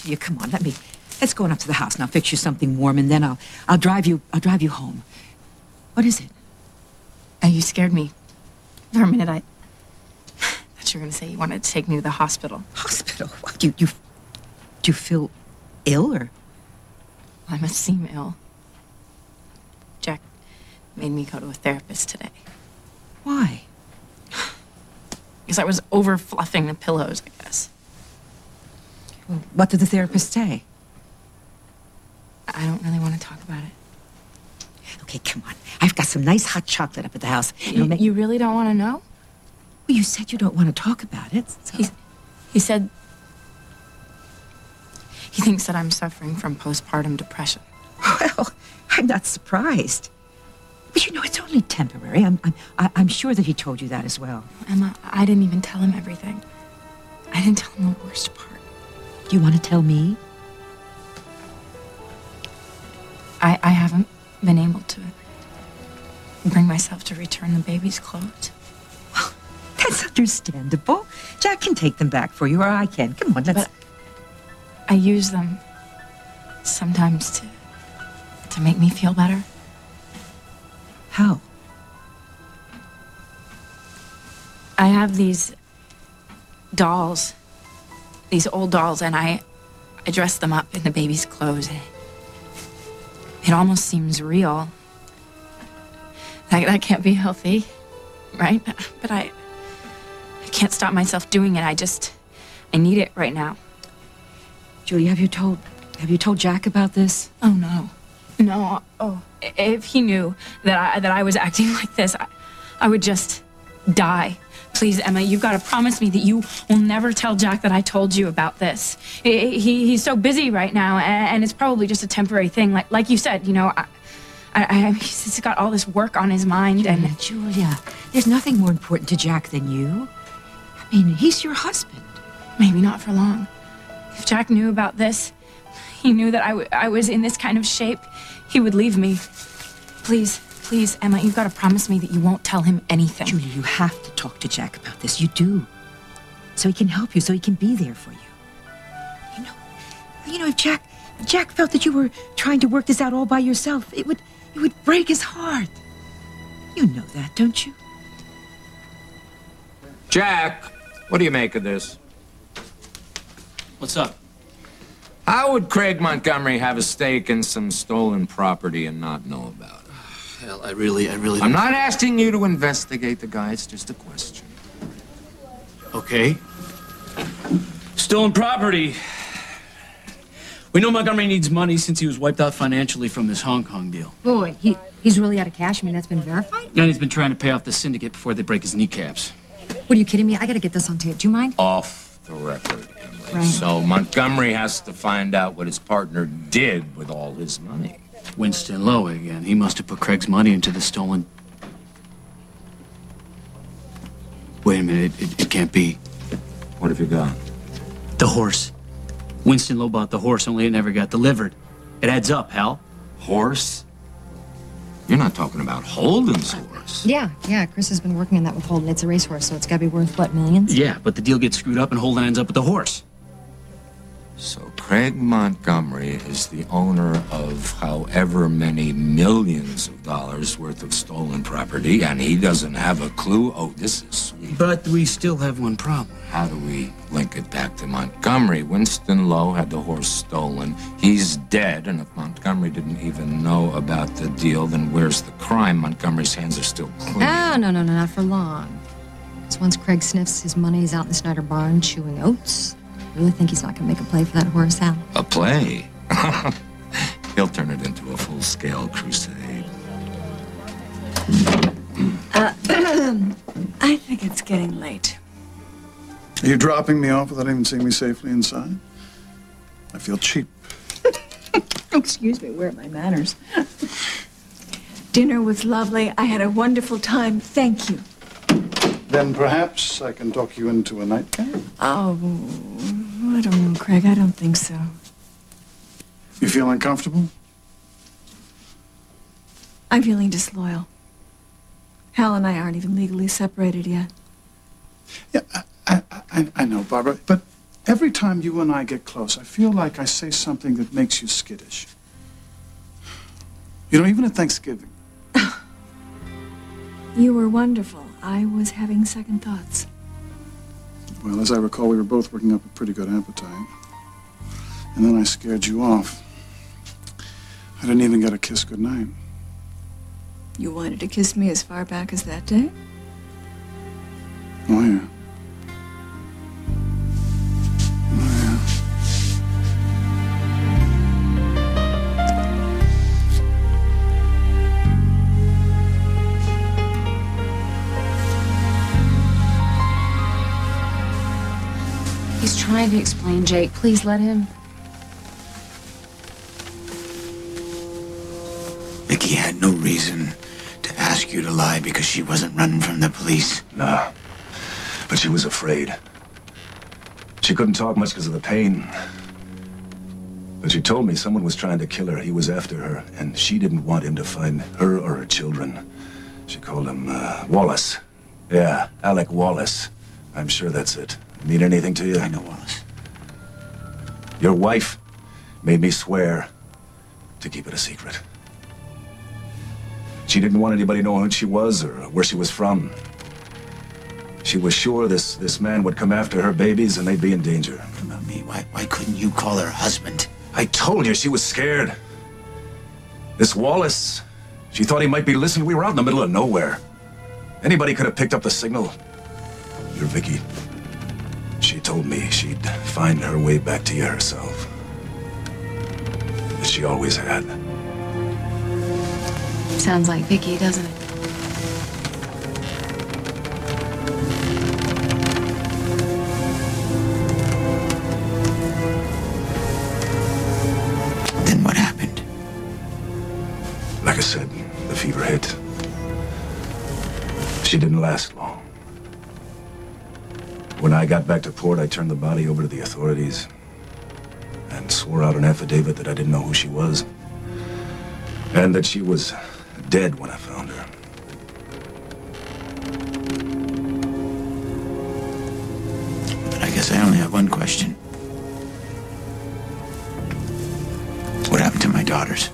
You come on, let's go on up to the house and I'll fix you something warm and then I'll drive you home. What is it? Oh, you scared me. For a minute, I thought you were going to say you wanted to take me to the hospital. Hospital? What, do you feel ill or? I must seem ill. Jack made me go to a therapist today. Why? Because I was over fluffing the pillows, I guess. Well, what did the therapist say? I don't really want to talk about it. Okay, come on. I've got some nice hot chocolate up at the house. You really don't want to know? Well, you said you don't want to talk about it. So. He said he thinks that I'm suffering from postpartum depression. Well, I'm not surprised. But you know, it's only temporary. I'm sure that he told you that as well. Emma, I didn't even tell him everything. I didn't tell him the worst part. Do you want to tell me? I haven't been able to bring myself to return the baby's clothes. Well, that's understandable. Jack can take them back for you, or I can. Come on, let's... But I use them sometimes to make me feel better. How? I have these dolls, these old dolls, and I dress them up in the baby's clothes. It almost seems real. That can't be healthy, right? But I can't stop myself doing it. I need it right now. Julie, have you told Jack about this? Oh, no. No. Oh, if he knew that I was acting like this, I would just die. Please, Emma, you've got to promise me that you will never tell Jack that I told you about this. He's so busy right now, and it's probably just a temporary thing. Like you said, you know, he's got all this work on his mind. Julia, there's nothing more important to Jack than you. I mean, he's your husband. Maybe not for long. If Jack knew about this, he knew that I was in this kind of shape, he would leave me. Please, Emma, you've got to promise me that you won't tell him anything. Julia, you have to talk to Jack about this. You do. So he can help you, so he can be there for you. You know, if Jack felt that you were trying to work this out all by yourself, it would break his heart. You know that, don't you? Jack, what do you make of this? What's up? How would Craig Montgomery have a stake in some stolen property and not know about it? Hell, I really I'm not asking you to investigate the guy, it's just a question. Okay. Stolen property. We know Montgomery needs money since he was wiped out financially from this Hong Kong deal. Boy, he's really out of cash. I mean, that's been verified? And he's been trying to pay off the syndicate before they break his kneecaps. What, are you kidding me? I gotta get this on tape. Do you mind? Off the record, Emily. Right. So Montgomery has to find out what his partner did with all his money. Winston Lowe again. He must have put Craig's money into the stolen... Wait a minute, it can't be. What have you got? The horse. Winston Lowe bought the horse, only it never got delivered. It adds up, Hal. Horse? You're not talking about Holden's horse. Yeah, Chris has been working on that with Holden. It's a racehorse, so it's gotta be worth, what, millions? Yeah, but the deal gets screwed up and Holden ends up with the horse. So Craig Montgomery is the owner of however many millions of dollars worth of stolen property, and he doesn't have a clue? Oh, this is sweet. But we still have one problem. How do we link it back to Montgomery? Winston Lowe had the horse stolen. He's dead, and if Montgomery didn't even know about the deal, then where's the crime? Montgomery's hands are still clean. Oh, no, not for long. So once Craig sniffs his money, he's out in the Snyder barn chewing oats. I really think he's not gonna make a play for that horse, Hal. A play? He'll turn it into a full-scale crusade. I think it's getting late. Are you dropping me off without even seeing me safely inside? I feel cheap. Oh, excuse me, where are my manners? Dinner was lovely. I had a wonderful time. Thank you. Then perhaps I can talk you into a nightcap? Oh, I don't know, Craig. I don't think so. You feel uncomfortable? I'm feeling disloyal. Hal and I aren't even legally separated yet. Yeah, I know, Barbara, but Every time you and I get close, I feel like I say something that makes you skittish. You know, even at Thanksgiving. You were wonderful. I was having second thoughts. Well, as I recall, we were both working up a pretty good appetite. And then I scared you off. I didn't even get a kiss goodnight. You wanted to kiss me as far back as that day? Oh, yeah. He's trying to explain, Jake. Please let him. Vicky had no reason to ask you to lie because she wasn't running from the police. Nah, but she was afraid. She couldn't talk much because of the pain. But she told me someone was trying to kill her. He was after her, and she didn't want him to find her or her children. She called him, Wallace. Yeah, Alec Wallace. I'm sure that's it. Mean anything to you? I know Wallace. Your wife made me swear to keep it a secret. She didn't want anybody knowing who she was or where she was from. She was sure this man would come after her babies and they'd be in danger. What about me? Why couldn't you call her husband? I told you she was scared. This Wallace, she thought he might be listening. We were out in the middle of nowhere. Anybody could have picked up the signal. You're Vicky. She told me she'd find her way back to you herself. As she always had. Sounds like Vicky, doesn't it? Then what happened? Like I said, the fever hit. She didn't last long. When I got back to port, I turned the body over to the authorities and swore out an affidavit that I didn't know who she was and that she was dead when I found her. But I guess I only have one question. What happened to my daughters?